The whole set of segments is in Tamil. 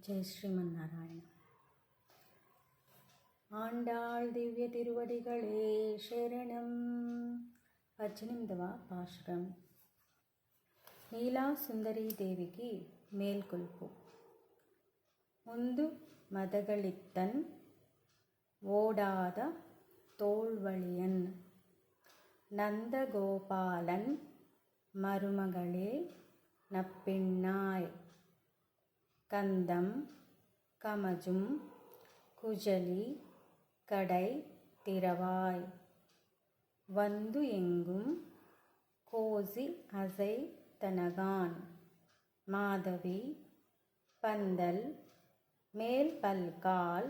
ஜெய் ஸ்ரீமன்னாராயண. ஆண்டாள் திவ்ய திருவடிகளே சரணம். 18వ పాశురం. నీలా సుందరీ దేవికి మేల్కొల్పు. ముందు మదகளித்தன் ஓடாத தோள்வழியன் நந்தகோபாலன் மருமகளே நப்பின்னாய் கந்தம் கமஜும் குஜலி கடை திறவாய் வந்து எங்கும் கோசி அசை தனகான் மாதவி பந்தல் மேல் பல்கால்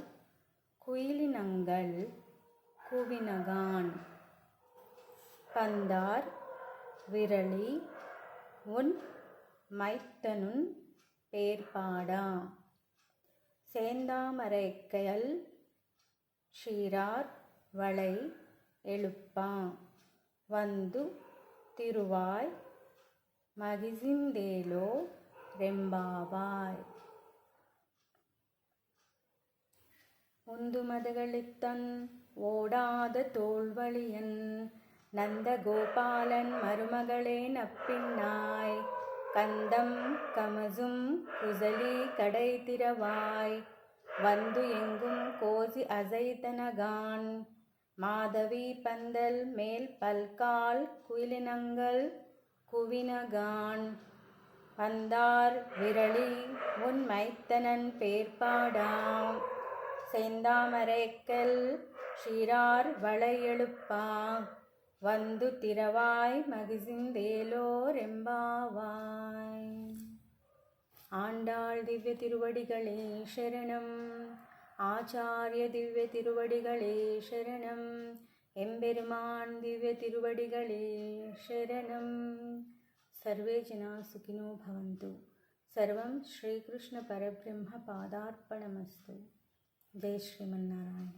குயிலினங்கள் குவினகான் பந்தார் விரலி உன் மைத்தனுன் பேர்பாடா சேந்தாமரைக்கையல் ஷீரார் வளை எழுப்பா வந்து திருவாய் மகிசிந்தேலோ ரெம்பாவாய். உந்து மதகளித்தன் ஓடாத தோள்வழியன் நந்தகோபாலன் மருமகளே நப்பின்னாய் கந்தம் கமசும் குசலி கடை திறவாய் வந்து எங்கும் கோசி அசைத்தனகான் மாதவி பந்தல் மேல் பல்கால் குயிலினங்கள் குவினகான் பந்தார் விரலி உன் மைத்தனன் பேர்பாடாம் சேந்தாமரைக்கல் ஷீரார் வளை எழுப்பா வந்து திறவாய் மகிசிந்தேலோ ரெம்பாவாய். ஆண்டாள் திவ்ய திருவடிகளே சரணம். ஆச்சாரிய திவ்ய திருவடிகளே சரணம். எம்பெருமான் திவ்ய திருவடிகளே சரணம். சர்வே ஜனா சுகினோ பவந்து. சர்வம் ஸ்ரீகிருஷ்ண பரபிரம்ம பாதார்ப்பணமஸ்து. ஜெய் ஸ்ரீமன்னாராயண.